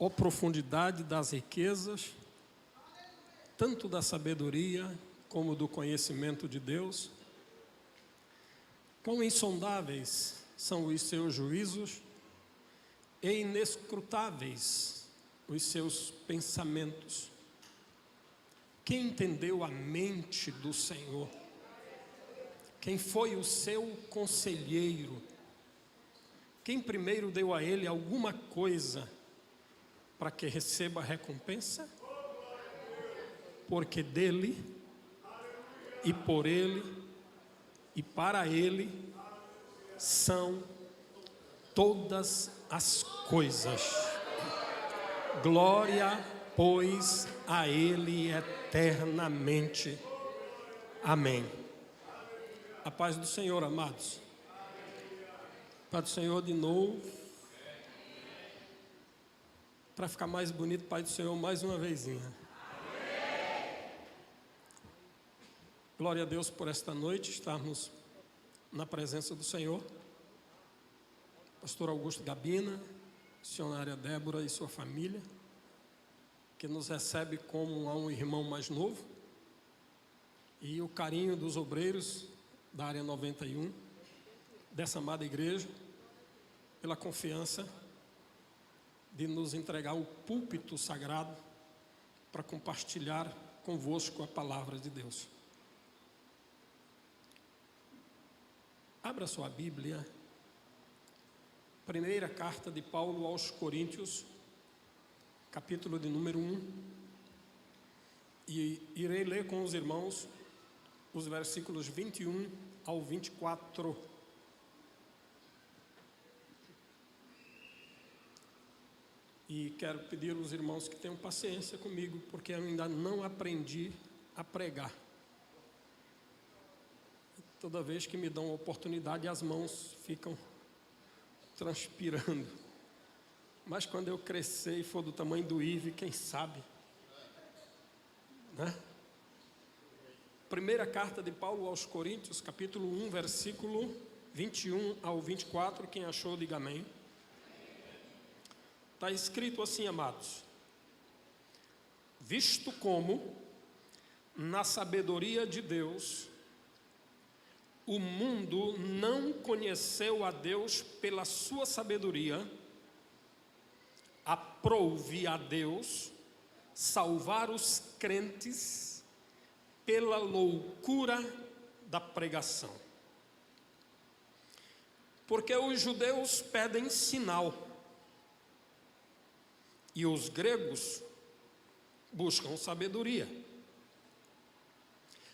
Ó profundidade das riquezas, tanto da sabedoria como do conhecimento de Deus. Quão insondáveis são os seus juízos e inescrutáveis os seus pensamentos. Quem entendeu a mente do Senhor? Quem foi o seu conselheiro? Quem primeiro deu a ele alguma coisa para que receba a recompensa? Porque dele, e por ele, e para ele, são todas as coisas. Glória, pois, a ele eternamente. Amém. A paz do Senhor, amados. Paz do Senhor de novo. Para ficar mais bonito, Pai do Senhor, mais uma vezinha. Glória a Deus por esta noite, estarmos na presença do Senhor. Pastor Augusto Gabina, missionária Débora e sua família, que nos recebe como a um irmão mais novo, e o carinho dos obreiros da área 91, dessa amada igreja, pela confiança de nos entregar o púlpito sagrado para compartilhar convosco a palavra de Deus. Abra sua Bíblia, primeira carta de Paulo aos Coríntios, capítulo de número 1, e irei ler com os irmãos os versículos 21 ao 24. E quero pedir aos irmãos que tenham paciência comigo, porque eu ainda não aprendi a pregar. Toda vez que me dão uma oportunidade, as mãos ficam transpirando. Mas quando eu crescer e for do tamanho do Ive, quem sabe? Né? Primeira carta de Paulo aos Coríntios, capítulo 1, versículo 21 ao 24. Quem achou, diga amém. Está escrito assim, amados: visto como, na sabedoria de Deus, o mundo não conheceu a Deus pela sua sabedoria, aprouve a Deus salvar os crentes pela loucura da pregação. Porque os judeus pedem sinal, e os gregos buscam sabedoria.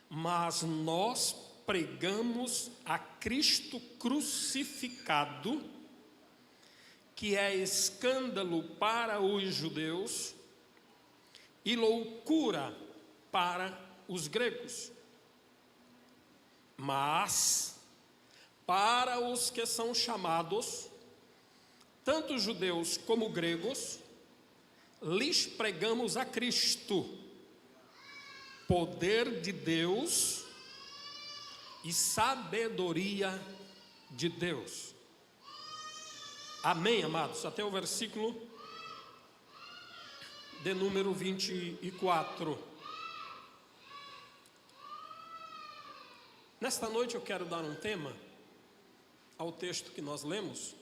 Mas nós pregamos a Cristo crucificado, que é escândalo para os judeus e loucura para os gregos. Mas para os que são chamados, tanto judeus como gregos, lhes pregamos a Cristo, poder de Deus e sabedoria de Deus. Amém, amados? Até o versículo de número 24. Nesta noite eu quero dar um tema ao texto que nós lemos,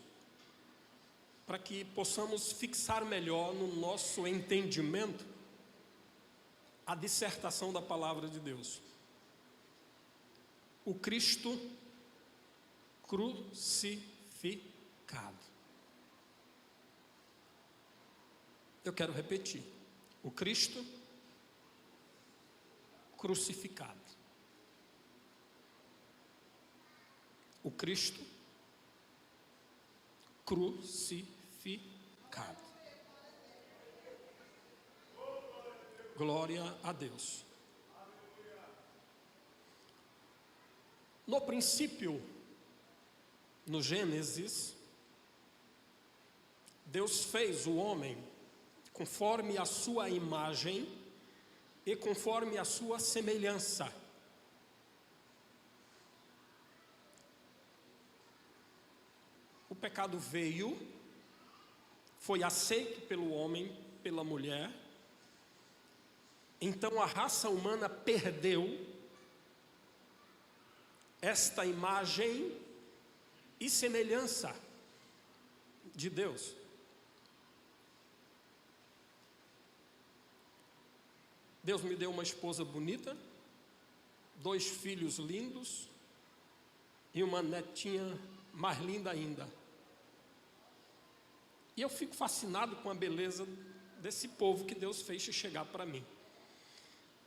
para que possamos fixar melhor no nosso entendimento a dissertação da palavra de Deus. O Cristo crucificado. Eu quero repetir: o Cristo crucificado. O Cristo crucificado. Glória a Deus. No princípio, no Gênesis, Deus fez o homem conforme a sua imagem e conforme a sua semelhança. O pecado veio, foi aceito pelo homem, pela mulher, então a raça humana perdeu esta imagem e semelhança de Deus. Deus me deu uma esposa bonita, 2 filhos lindos e uma netinha mais linda ainda. E eu fico fascinado com a beleza desse povo que Deus fez chegar para mim.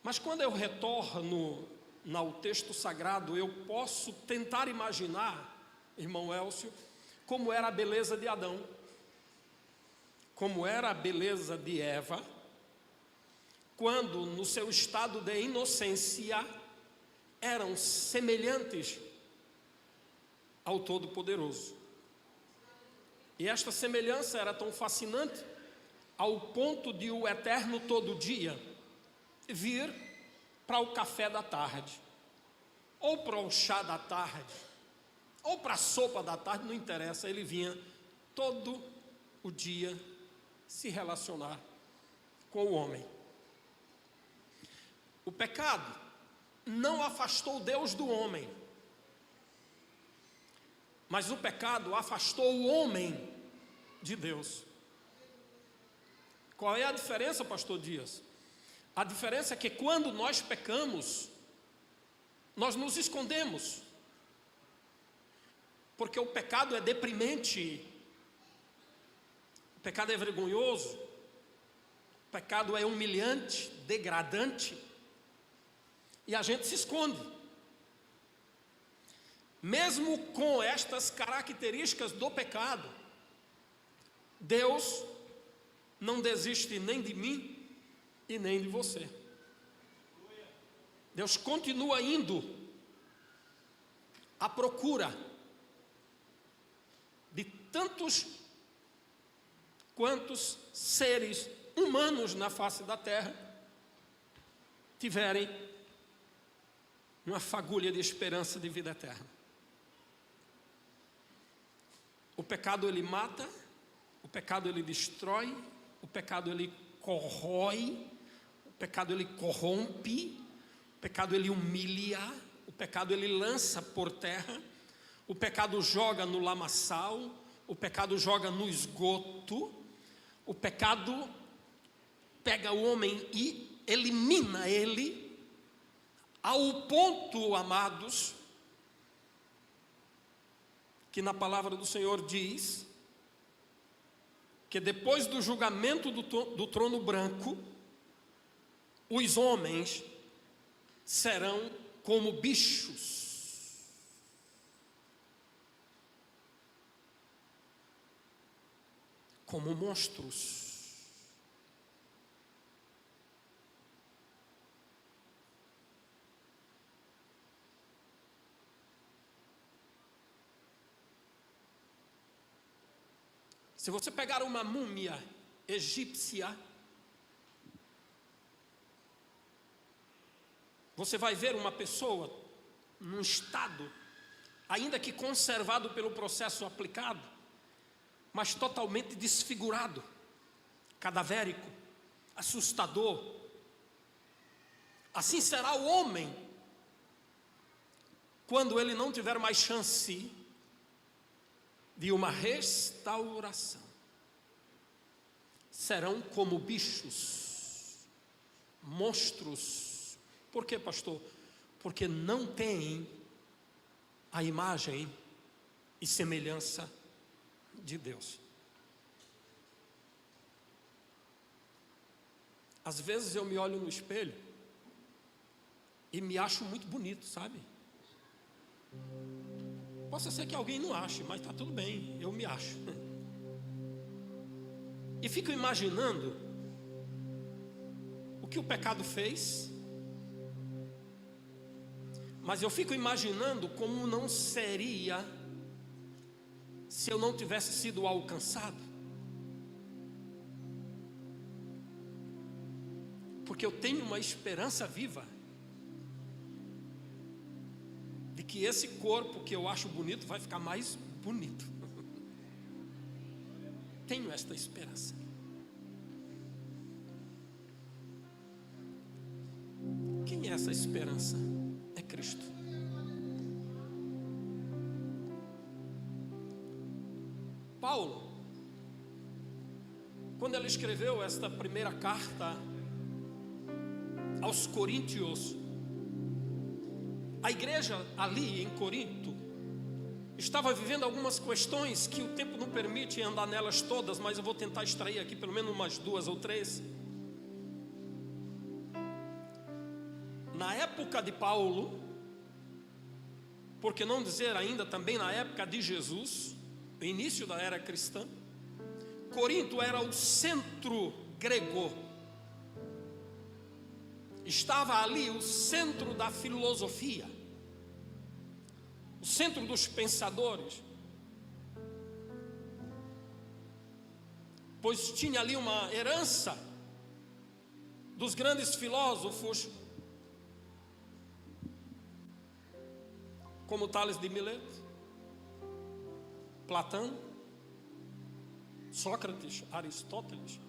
Mas quando eu retorno ao texto sagrado, eu posso tentar imaginar, irmão Elcio, como era a beleza de Adão, como era a beleza de Eva, quando no seu estado de inocência eram semelhantes ao Todo-Poderoso. E esta semelhança era tão fascinante ao ponto de o Eterno todo dia vir para o café da tarde, ou para o chá da tarde, ou para a sopa da tarde, não interessa, ele vinha todo o dia se relacionar com o homem. O pecado não afastou Deus do homem, mas o pecado afastou o homem de Deus. Qual é a diferença, pastor Dias? A diferença é que quando nós pecamos, nós nos escondemos, porque o pecado é deprimente, o pecado é vergonhoso, o pecado é humilhante, degradante, e a gente se esconde. Mesmo com estas características do pecado, Deus não desiste nem de mim e nem de você. Deus continua indo à procura de tantos quantos seres humanos na face da terra tiverem uma fagulha de esperança de vida eterna. O pecado ele mata, o pecado ele destrói, o pecado ele corrói, o pecado ele corrompe, o pecado ele humilha, o pecado ele lança por terra, o pecado joga no lamaçal, o pecado joga no esgoto, o pecado pega o homem e elimina ele, ao ponto, amados, que na palavra do Senhor diz que depois do julgamento do trono branco, os homens serão como bichos. Como monstros. Se você pegar uma múmia egípcia, você vai ver uma pessoa num estado, ainda que conservado pelo processo aplicado, mas totalmente desfigurado, cadavérico, assustador. Assim será o homem quando ele não tiver mais chance de uma restauração. Serão como bichos, monstros. Por quê, pastor? Porque não têm a imagem e semelhança de Deus. Às vezes eu me olho no espelho e me acho muito bonito, sabe? Possa ser que alguém não ache, mas está tudo bem, eu me acho. E fico imaginando o que o pecado fez, mas eu fico imaginando como não seria se eu não tivesse sido alcançado. Porque eu tenho uma esperança viva de que esse corpo que eu acho bonito vai ficar mais bonito. tenho esta esperança. Quem é essa esperança? É Cristo. Paulo, quando ele escreveu esta primeira carta aos Coríntios, a igreja ali em Corinto estava vivendo algumas questões que o tempo não permite andar nelas todas, mas eu vou tentar extrair aqui pelo menos umas 2 ou 3. Na época de Paulo, por que não dizer ainda também na época de Jesus, o início da era cristã, Corinto era o centro grego. Estava ali o centro da filosofia, o centro dos pensadores, pois tinha ali uma herança dos grandes filósofos, como Tales de Mileto, Platão, Sócrates, Aristóteles.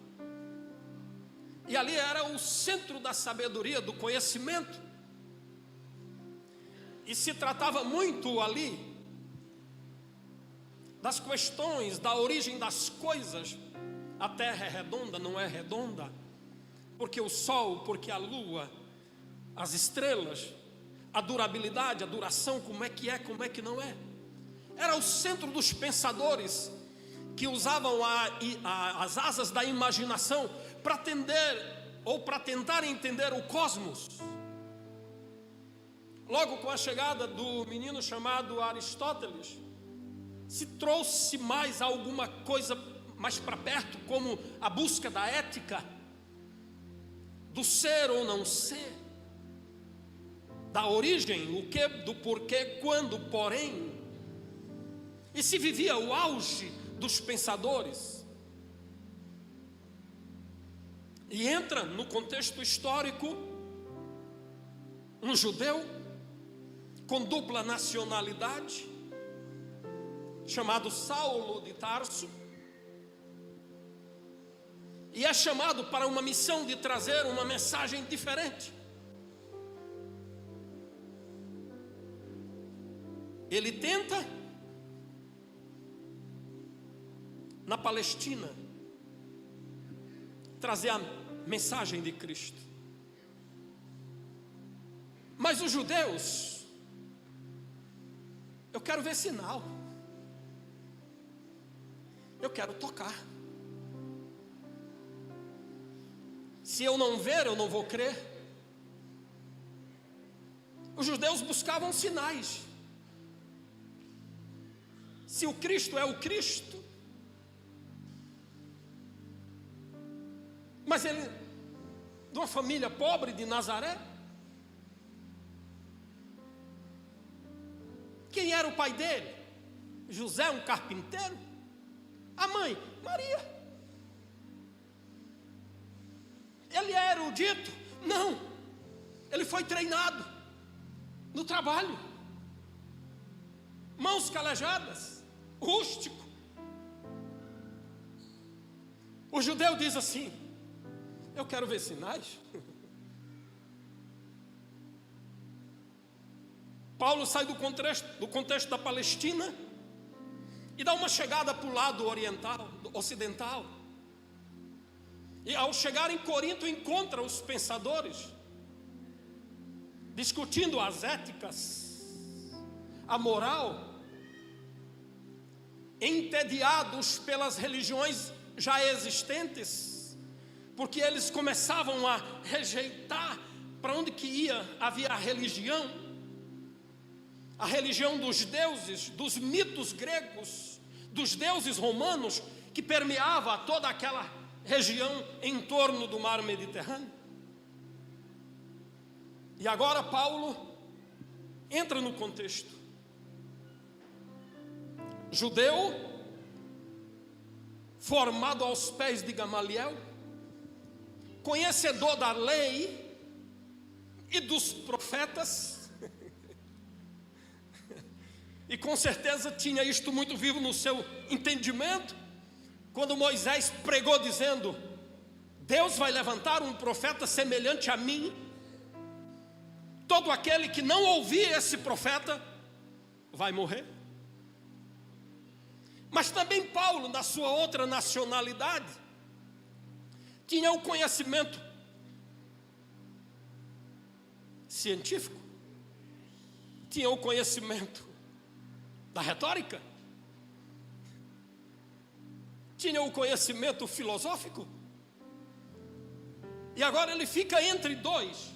E ali era o centro da sabedoria, do conhecimento. E se tratava muito ali das questões da origem das coisas. A terra é redonda, não é redonda? Porque o sol, porque a lua, as estrelas, a durabilidade, a duração, como é, como é que não é? Era o centro dos pensadores que usavam as asas da imaginação para atender ou para tentar entender o cosmos. Logo com a chegada do menino chamado Aristóteles, se trouxe mais alguma coisa mais para perto, como a busca da ética, do ser ou não ser, da origem, o que, do porquê, quando, porém. E se vivia o auge dos pensadores. E entra no contexto histórico um judeu com dupla nacionalidade, chamado Saulo de Tarso, e é chamado para uma missão de trazer uma mensagem diferente. Ele tenta, na Palestina, trazer a mensagem de Cristo. Mas os judeus, eu quero ver sinal, eu quero tocar. Se eu não ver, eu não vou crer. Os judeus buscavam sinais. Se o Cristo é o Cristo, mas ele, de uma família pobre de Nazaré, quem era o pai dele? José, um carpinteiro. A mãe, Maria. Ele é erudito? Não. Ele foi treinado no trabalho. Mãos calejadas, rústico. O judeu diz assim: eu quero ver sinais. Paulo sai do contexto da Palestina e dá uma chegada para o lado oriental, ocidental. E ao chegar em Corinto encontra os pensadores discutindo as éticas, a moral, entediados pelas religiões já existentes, porque eles começavam a rejeitar para onde que ia, havia a religião dos deuses, dos mitos gregos, dos deuses romanos, que permeava toda aquela região em torno do mar Mediterrâneo. E agora Paulo entra no contexto. Judeu, formado aos pés de Gamaliel, conhecedor da lei e dos profetas, e com certeza tinha isto muito vivo no seu entendimento, quando Moisés pregou dizendo: Deus vai levantar um profeta semelhante a mim. Todo aquele que não ouvir esse profeta vai morrer. Mas também Paulo, na sua outra nacionalidade, tinha o conhecimento científico, tinha o conhecimento da retórica, tinha o conhecimento filosófico. E agora ele fica entre dois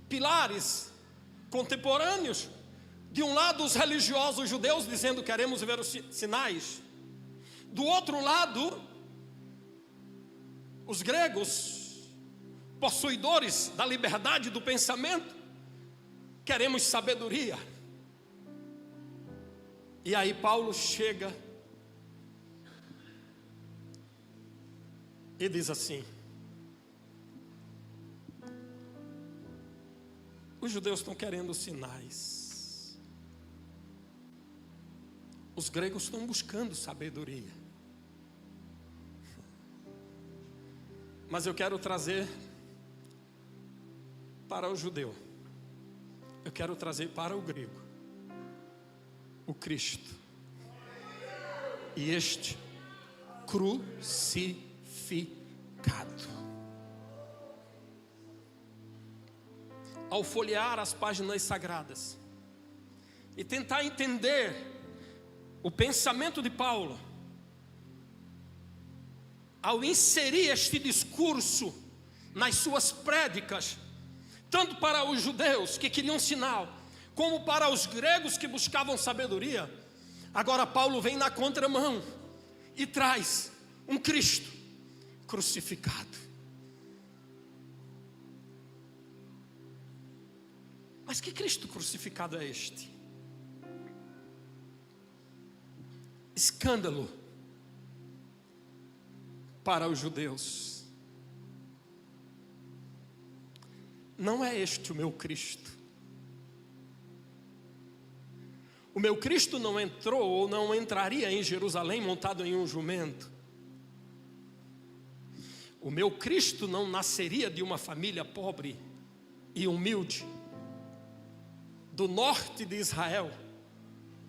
pilares contemporâneos. De um lado, os religiosos judeus dizendo: queremos ver os sinais. Do outro lado, os gregos, possuidores da liberdade do pensamento, queremos sabedoria. E aí Paulo chega e diz assim: os judeus estão querendo sinais, os gregos estão buscando sabedoria, mas eu quero trazer para o judeu, eu quero trazer para o grego o Cristo, e este crucificado. Ao folhear as páginas sagradas e tentar entender o pensamento de Paulo, ao inserir este discurso nas suas prédicas, tanto para os judeus que queriam sinal, como para os gregos que buscavam sabedoria, agora Paulo vem na contramão e traz um Cristo crucificado. Mas que Cristo crucificado é este? Escândalo para os judeus. Não é este o meu Cristo. O meu Cristo não entrou ou não entraria em Jerusalém montado em um jumento. O meu Cristo não nasceria de uma família pobre e humilde do norte de Israel,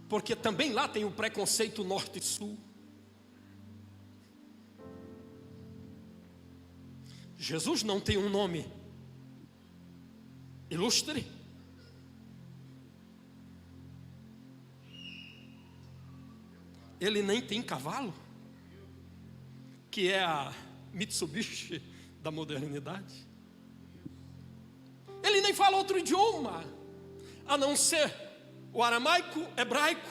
porque também lá tem o preconceito norte e sul. Jesus não tem um nome ilustre. Ele nem tem cavalo, que é a Mitsubishi da modernidade. Ele nem fala outro idioma, a não ser o aramaico, hebraico,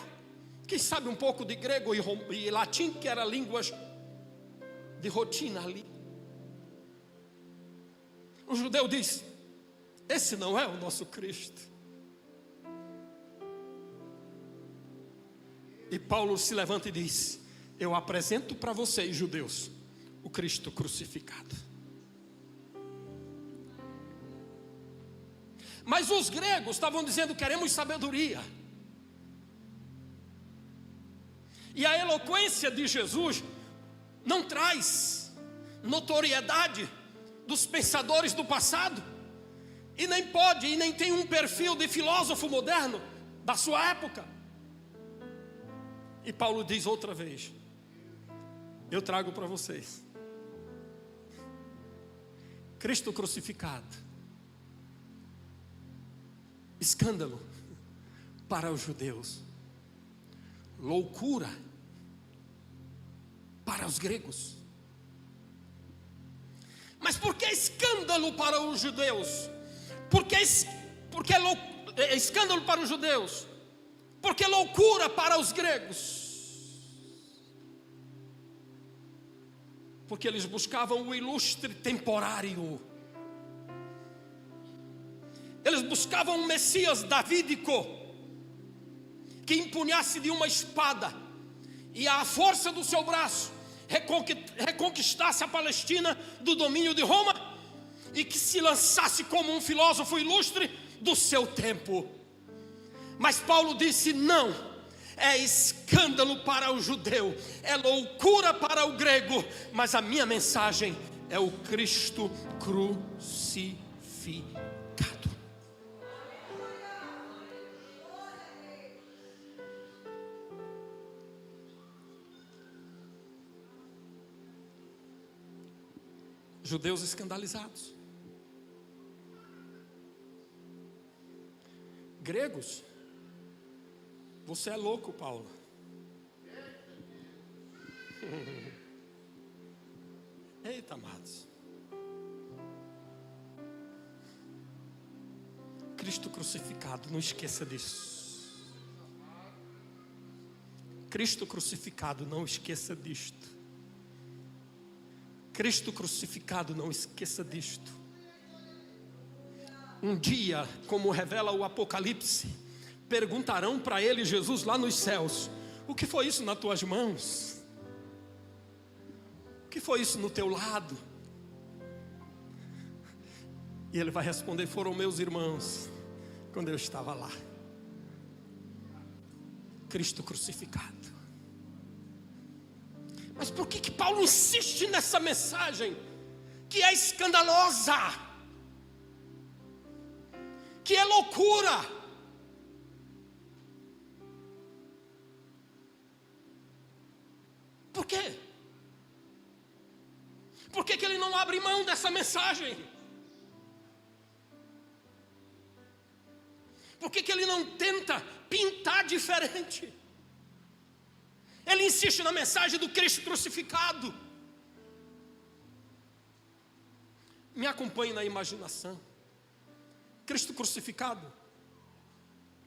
quem sabe um pouco de grego e latim, que eram línguas de rotina ali. O judeu diz: esse não é o nosso Cristo. E Paulo se levanta e diz: eu apresento para vocês, judeus, o Cristo crucificado. Mas os gregos estavam dizendo: queremos sabedoria. E a eloquência de Jesus não traz notoriedade dos pensadores do passado, e nem pode, e nem tem um perfil de filósofo moderno da sua época. E Paulo diz outra vez: eu trago para vocês Cristo crucificado. Escândalo para os judeus, loucura para os gregos. Mas por que escândalo para os judeus? Por que escândalo para os judeus? Por que loucura para os gregos? Porque eles buscavam o ilustre temporário. Eles buscavam um Messias davídico, que empunhasse de uma espada e à força do seu braço reconquistasse a Palestina do domínio de Roma, e que se lançasse como um filósofo ilustre do seu tempo. Mas Paulo disse: não, é escândalo para o judeu, é loucura para o grego, mas a minha mensagem é o Cristo crucificado. Judeus escandalizados, gregos, você é louco, Paulo. Eita, amados, Cristo crucificado, não esqueça disso. Cristo crucificado, não esqueça disto. Cristo crucificado, não esqueça disto. Um dia, como revela o Apocalipse, perguntarão para ele, Jesus, lá nos céus: o que foi isso nas tuas mãos? O que foi isso no teu lado? E ele vai responder: foram meus irmãos, quando eu estava lá. Cristo crucificado. Mas por que Paulo insiste nessa mensagem que é escandalosa, que é loucura? Por quê? Por que ele não abre mão dessa mensagem? Por que ele não tenta pintar diferente? Ele insiste na mensagem do Cristo crucificado. Me acompanhe na imaginação. Cristo crucificado,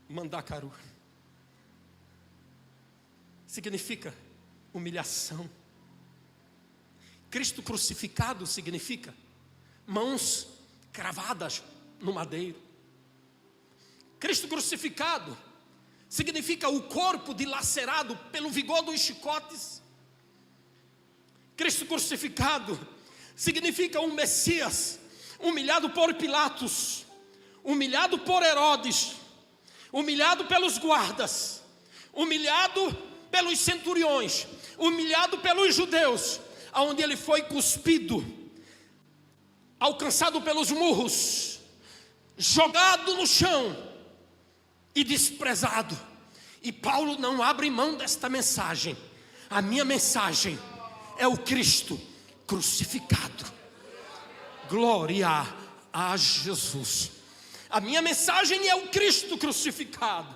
Mandacaru, significa humilhação. Cristo crucificado significa mãos cravadas no madeiro. Cristo crucificado significa o corpo dilacerado pelo vigor dos chicotes. Cristo crucificado significa um Messias humilhado por Pilatos, humilhado por Herodes, humilhado pelos guardas, humilhado pelos centuriões, humilhado pelos judeus, aonde ele foi cuspido, alcançado pelos murros, jogado no chão e desprezado. E Paulo não abre mão desta mensagem. A minha mensagem é o Cristo crucificado. Glória a Jesus. A minha mensagem é o Cristo crucificado.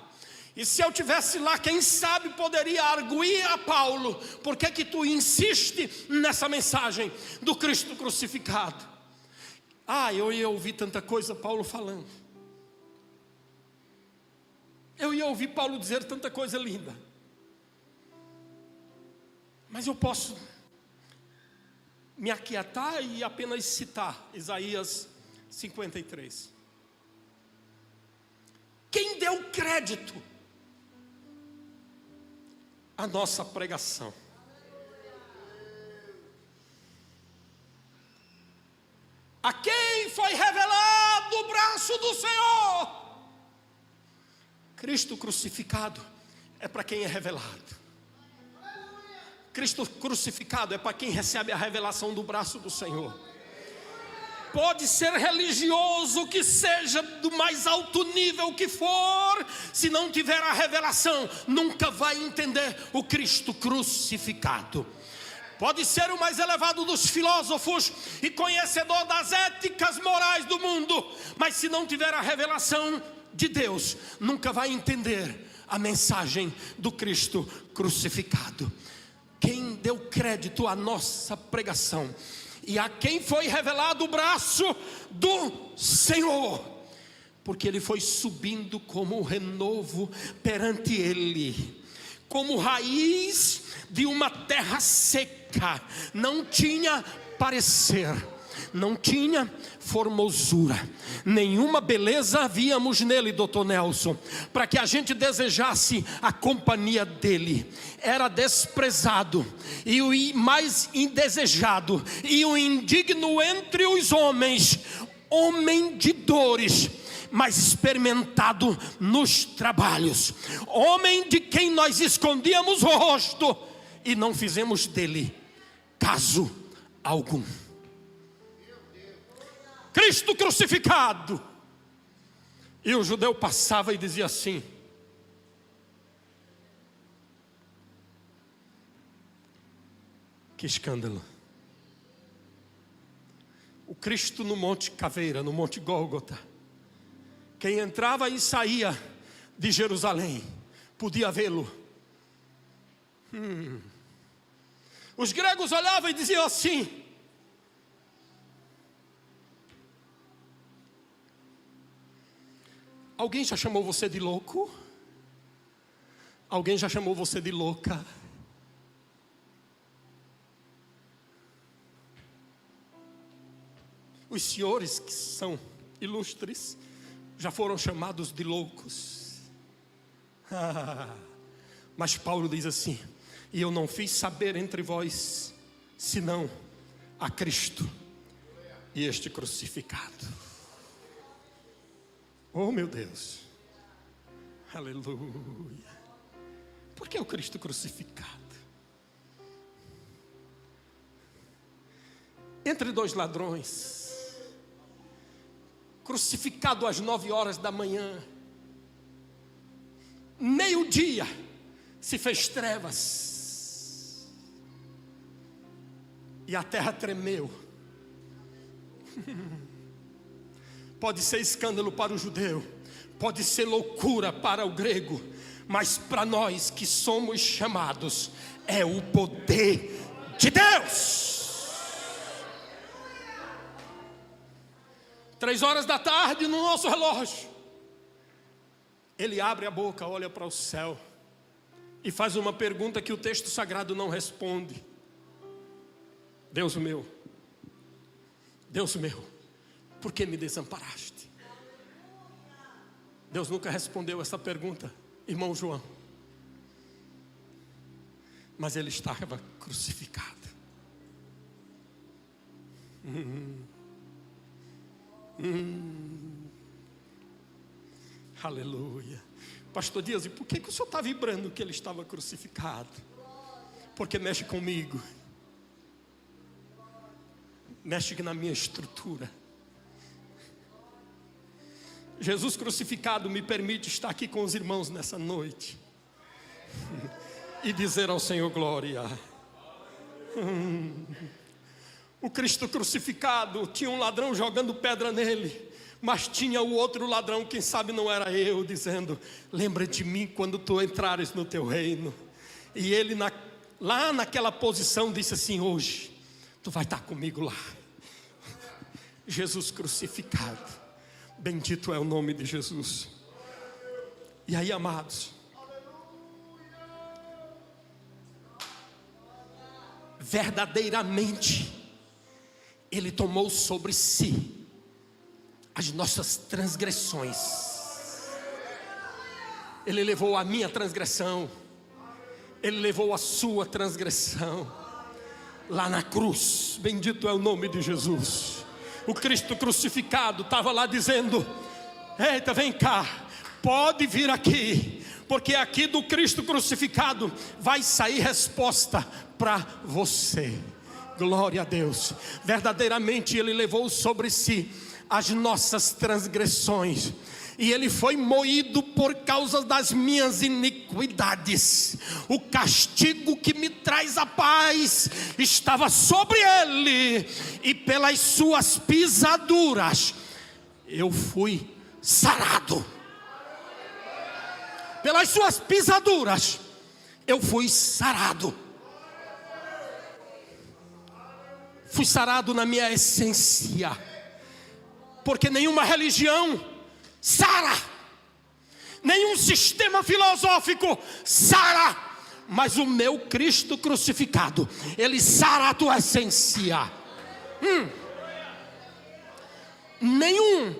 E se eu tivesse lá, quem sabe poderia arguir a Paulo: por que que tu insiste nessa mensagem do Cristo crucificado? Eu ia ouvir tanta coisa Paulo falando. Eu ia ouvir Paulo dizer tanta coisa linda. Mas eu posso me aquietar e apenas citar Isaías 53. Quem deu crédito à nossa pregação? A quem foi revelado o braço do Senhor? Cristo crucificado é para quem é revelado. Cristo crucificado é para quem recebe a revelação do braço do Senhor. Pode ser religioso que seja, do mais alto nível que for, se não tiver a revelação, nunca vai entender o Cristo crucificado. Pode ser o mais elevado dos filósofos e conhecedor das éticas morais do mundo, mas se não tiver a revelação de Deus, nunca vai entender a mensagem do Cristo crucificado. Quem deu crédito à nossa pregação e a quem foi revelado o braço do Senhor, porque ele foi subindo como um renovo perante ele, como raiz de uma terra seca, não tinha parecer, não tinha formosura, nenhuma beleza víamos nele, doutor Nelson, para que a gente desejasse a companhia dele. Era desprezado e o mais indesejado e o indigno entre os homens, homem de dores, mas experimentado nos trabalhos. Homem de quem nós escondíamos o rosto e não fizemos dele caso algum. Cristo crucificado. E o judeu passava e dizia assim: que escândalo. O Cristo no Monte Caveira, no Monte Gólgota. Quem entrava e saía de Jerusalém podia vê-lo. Os gregos olhavam e diziam assim: alguém já chamou você de louco? Alguém já chamou você de louca? Os senhores que são ilustres já foram chamados de loucos. Mas Paulo diz assim: e eu não fiz saber entre vós senão a Cristo e este crucificado. Oh meu Deus, aleluia. Por que o Cristo crucificado? Entre dois ladrões, crucificado às 9 horas da manhã, meio-dia, se fez trevas, e a terra tremeu. Pode ser escândalo para o judeu, pode ser loucura para o grego, mas para nós que somos chamados, é o poder de Deus. 3 horas da tarde no nosso relógio, ele abre a boca, olha para o céu e faz uma pergunta que o texto sagrado não responde: Deus meu, por que me desamparaste? Deus nunca respondeu essa pergunta, irmão João, mas ele estava crucificado. Aleluia. Pastor Dias, e por que o senhor está vibrando que ele estava crucificado? Porque mexe comigo, mexe na minha estrutura. Jesus crucificado me permite estar aqui com os irmãos nessa noite e dizer ao Senhor glória. O Cristo crucificado, tinha um ladrão jogando pedra nele, mas tinha o outro ladrão, quem sabe não era eu, dizendo: lembra de mim quando tu entrares no teu reino. E ele lá naquela posição disse assim: hoje tu vai estar comigo lá. Jesus crucificado, bendito é o nome de Jesus. E aí, amados, verdadeiramente ele tomou sobre si as nossas transgressões. Ele levou a minha transgressão, ele levou a sua transgressão lá na cruz. Bendito é o nome de Jesus. O Cristo crucificado estava lá dizendo: eita, vem cá, pode vir aqui, porque aqui do Cristo crucificado vai sair resposta para você. Glória a Deus. Verdadeiramente ele levou sobre si as nossas transgressões, e ele foi moído por causa das minhas iniquidades. O castigo que me traz a paz estava sobre ele, e pelas suas pisaduras eu fui sarado. Pelas suas pisaduras eu fui sarado. Fui sarado na minha essência, porque nenhuma religião sara, nenhum sistema filosófico sara, mas o meu Cristo crucificado, ele sara a tua essência. Nenhum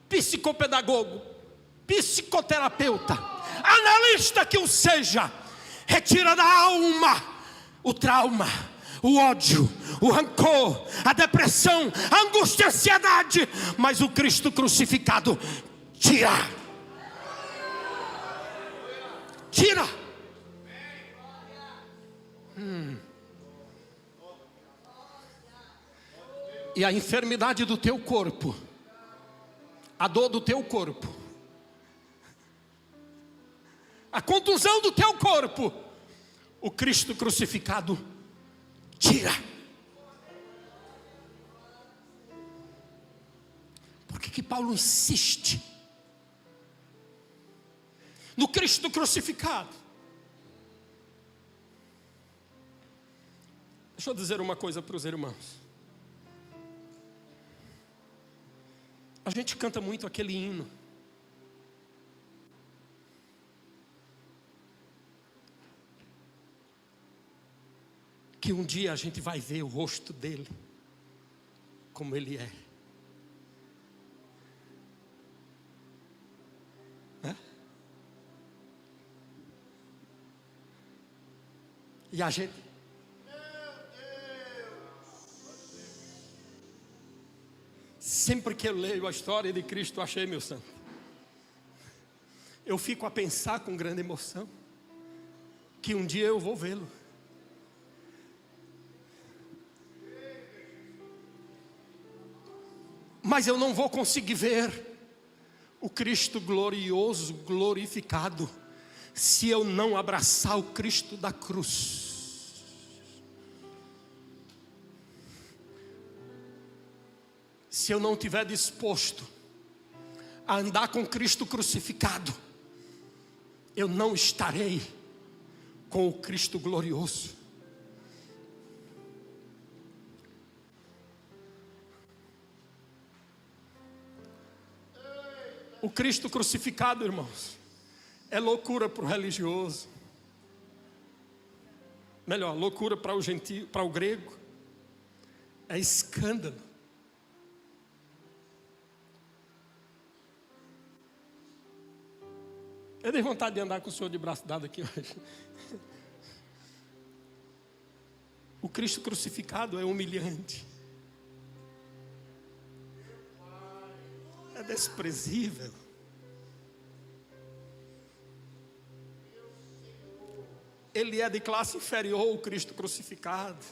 psicopedagogo, psicoterapeuta, analista que o seja, retira da alma o trauma, o ódio, o rancor, a depressão, a angústia, a ansiedade. Mas o Cristo crucificado tira. Tira. E a enfermidade do teu corpo, a dor do teu corpo, a contusão do teu corpo, o Cristo crucificado tira. Por que Paulo insiste no Cristo crucificado? Deixa eu dizer uma coisa para os irmãos. A gente canta muito aquele hino. Que um dia a gente vai ver o rosto dele como ele é. E a gente... Sempre que eu leio a história de Cristo, achei, meu santo, eu fico a pensar com grande emoção que um dia eu vou vê-lo. Mas eu não vou conseguir ver o Cristo glorioso, glorificado, se eu não abraçar o Cristo da cruz. Se eu não estiver disposto a andar com Cristo crucificado, eu não estarei com o Cristo glorioso. O Cristo crucificado, irmãos, é loucura para o religioso. Melhor, loucura para o gentio, para o grego. É escândalo. Eu dei vontade de andar com o senhor de braço dado aqui hoje. O Cristo crucificado é humilhante. É desprezível. Ele é de classe inferior, o Cristo crucificado.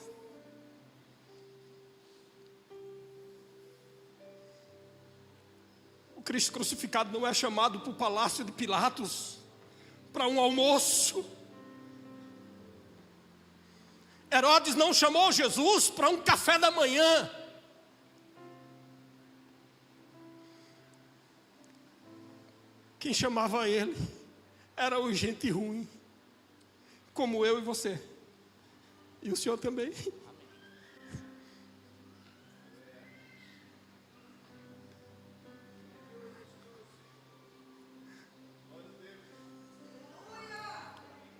O Cristo crucificado não é chamado para o palácio de Pilatos para um almoço. Herodes não chamou Jesus para um café da manhã. Quem chamava ele era o gente ruim, como eu e você, e o senhor também.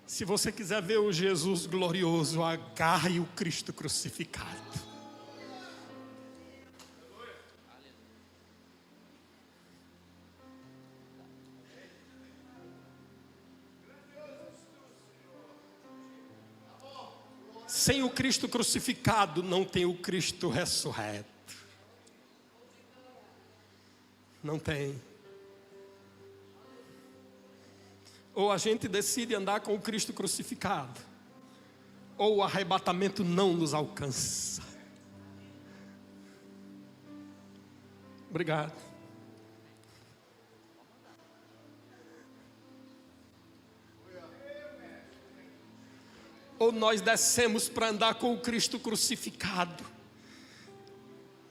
Se você quiser ver o Jesus glorioso, agarre o Cristo crucificado. Sem o Cristo crucificado, não tem o Cristo ressurreto. Não tem. Ou a gente decide andar com o Cristo crucificado, ou o arrebatamento não nos alcança. Obrigado. Ou nós descemos para andar com o Cristo crucificado.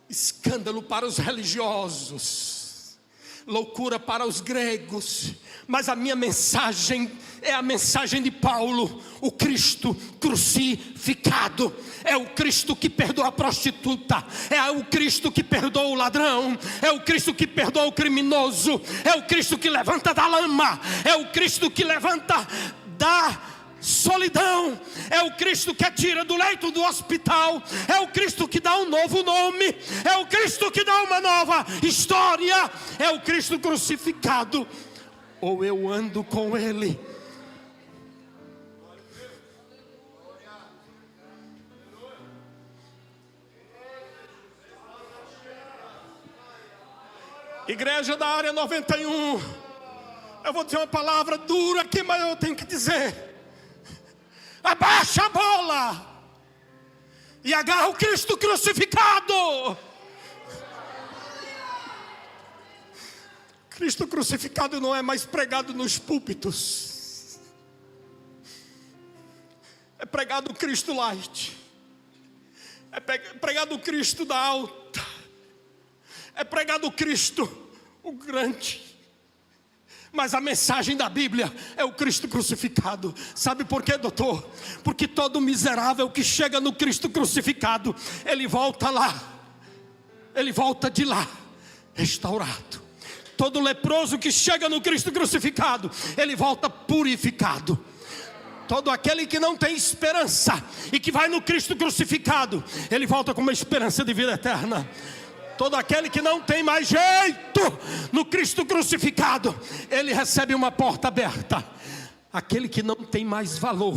Escândalo para os religiosos, loucura para os gregos, mas a minha mensagem é a mensagem de Paulo. O Cristo crucificado é o Cristo que perdoa a prostituta, é o Cristo que perdoa o ladrão, é o Cristo que perdoa o criminoso, é o Cristo que levanta da lama, é o Cristo que levanta da solidão, é o Cristo que atira do leito do hospital, é o Cristo que dá um novo nome, é o Cristo que dá uma nova história, é o Cristo crucificado. Ou eu ando com Ele, Igreja da área 91, eu vou dizer uma palavra dura aqui, mas eu tenho que dizer: abaixa a bola e agarra o Cristo crucificado. Cristo crucificado não é mais pregado nos púlpitos, é pregado o Cristo light, é pregado o Cristo da alta, é pregado o Cristo, o grande. Mas a mensagem da Bíblia é o Cristo crucificado. Sabe por quê, doutor? Porque todo miserável que chega no Cristo crucificado, ele volta lá, ele volta de lá restaurado. Todo leproso que chega no Cristo crucificado, ele volta purificado. Todo aquele que não tem esperança e que vai no Cristo crucificado, ele volta com uma esperança de vida eterna. Todo aquele que não tem mais jeito no Cristo crucificado, ele recebe uma porta aberta. Aquele que não tem mais valor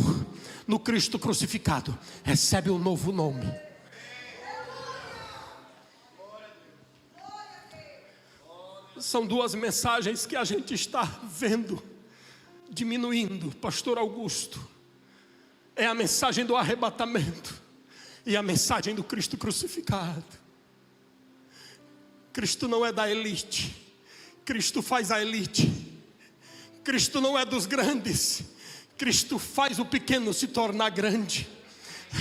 no Cristo crucificado, recebe um novo nome. São duas mensagens que a gente está vendo diminuindo, pastor Augusto. É a mensagem do arrebatamento e a mensagem do Cristo crucificado. Cristo não é da elite, Cristo faz a elite. Cristo não é dos grandes, Cristo faz o pequeno se tornar grande.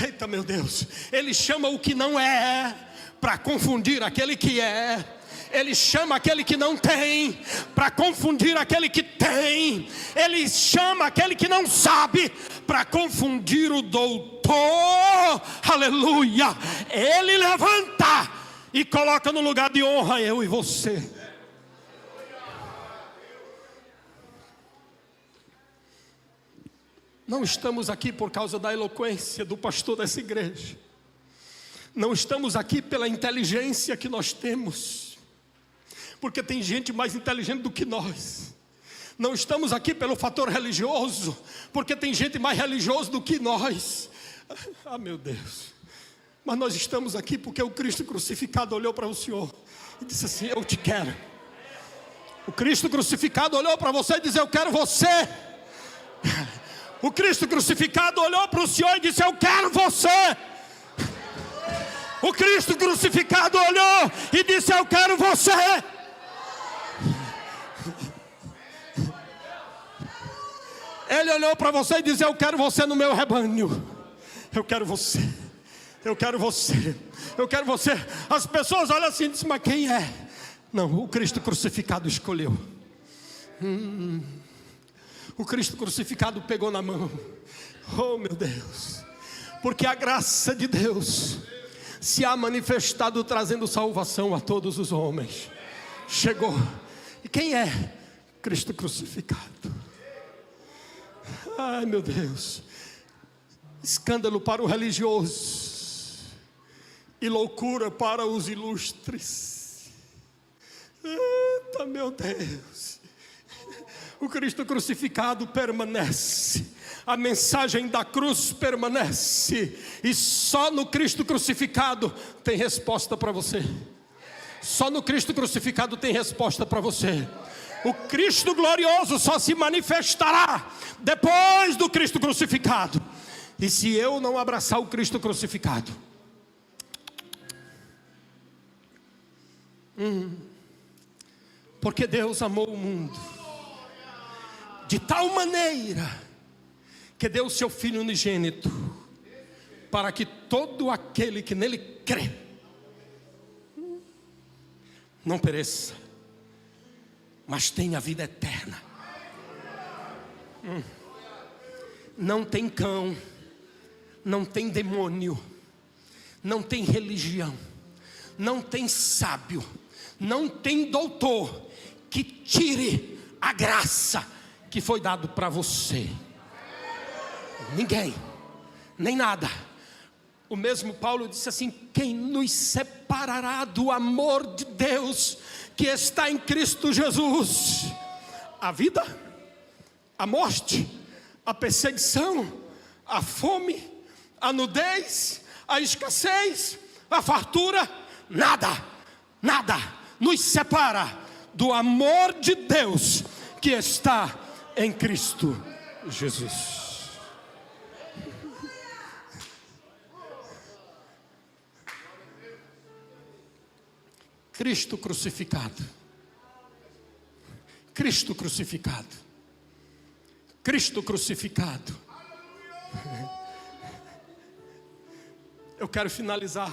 Eita, meu Deus, Ele chama o que não é para confundir aquele que é. Ele chama aquele que não tem para confundir aquele que tem. Ele chama aquele que não sabe para confundir o doutor. Aleluia. Ele levanta e coloca no lugar de honra eu e você. Não estamos aqui por causa da eloquência do pastor dessa igreja. Não estamos aqui pela inteligência que nós temos, porque tem gente mais inteligente do que nós. Não estamos aqui pelo fator religioso, porque tem gente mais religiosa do que nós. Ah, meu Deus. Mas nós estamos aqui porque o Cristo crucificado olhou para o Senhor e disse assim: eu te quero. O Cristo crucificado olhou para você e disse: eu quero você. O Cristo crucificado olhou para o Senhor e disse: eu quero você. O Cristo crucificado olhou e disse: eu quero você. Ele olhou para você e disse: eu quero você no meu rebanho. Eu quero você. Eu quero você. Eu quero você. As pessoas olham assim e dizem: mas quem é? Não, o Cristo crucificado escolheu. O Cristo crucificado pegou na mão. Oh, meu Deus. Porque a graça de Deus se há manifestado, trazendo salvação a todos os homens. Chegou. E quem é? Cristo crucificado. Ai, meu Deus. Escândalo para o religioso e loucura para os ilustres. Eita, meu Deus. O Cristo crucificado permanece. A mensagem da cruz permanece. E só no Cristo crucificado tem resposta para você. Só no Cristo crucificado tem resposta para você. O Cristo glorioso só se manifestará depois do Cristo crucificado. E se eu não abraçar o Cristo crucificado, porque Deus amou o mundo de tal maneira que deu o seu Filho unigênito, para que todo aquele que nele crê não pereça, mas tenha vida eterna. Não tem cão, não tem demônio, não tem religião, não tem sábio, não tem doutor que tire a graça que foi dado para você. Ninguém, nem nada. O mesmo Paulo disse assim: quem nos separará do amor de Deus que está em Cristo Jesus? A vida, a morte, a perseguição, a fome, a nudez, a escassez, a fartura. Nada, nada nos separa do amor de Deus que está em Cristo Jesus. Cristo crucificado. Cristo crucificado. Cristo crucificado. Eu quero finalizar.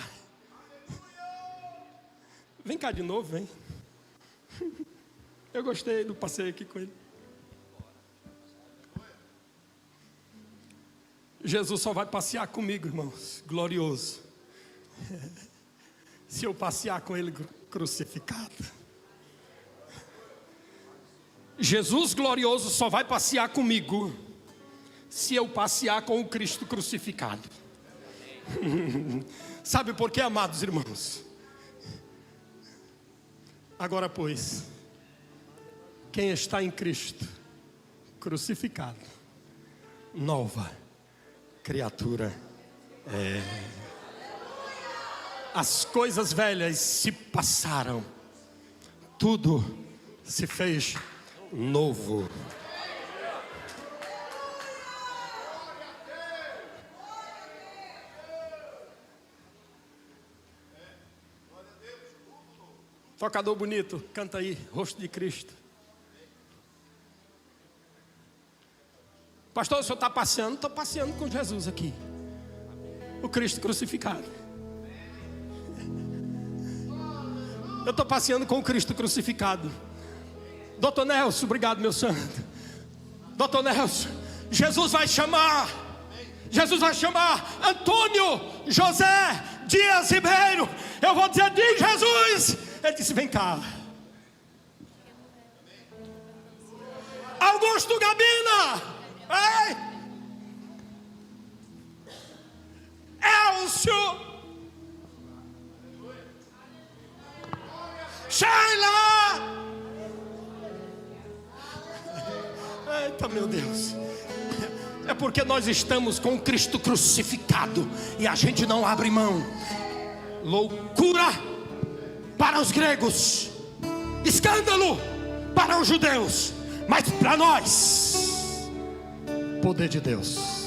Vem cá de novo, vem. Eu gostei do passeio aqui com ele. Jesus só vai passear comigo, irmãos, glorioso, se eu passear com ele crucificado. Jesus glorioso só vai passear comigo se eu passear com o Cristo crucificado. Sabe por quê, amados irmãos? Agora, pois, quem está em Cristo crucificado, nova criatura é. As coisas velhas se passaram, tudo se fez novo. Tocador bonito, canta aí, rosto de Cristo. Pastor, o senhor está passeando? Estou passeando com Jesus aqui, o Cristo crucificado. Eu estou passeando com o Cristo crucificado. Doutor Nelson, obrigado, meu santo. Doutor Nelson, Jesus vai chamar Antônio José Dias Ribeiro. Eu vou dizer, diz Jesus. Ele disse, vem cá. Augusto Gabina. Ei. Elcio. Sheila. Eita, meu Deus. É porque nós estamos com Cristo crucificado e a gente não abre mão. Loucura para os gregos, escândalo para os judeus, mas para nós, poder de Deus.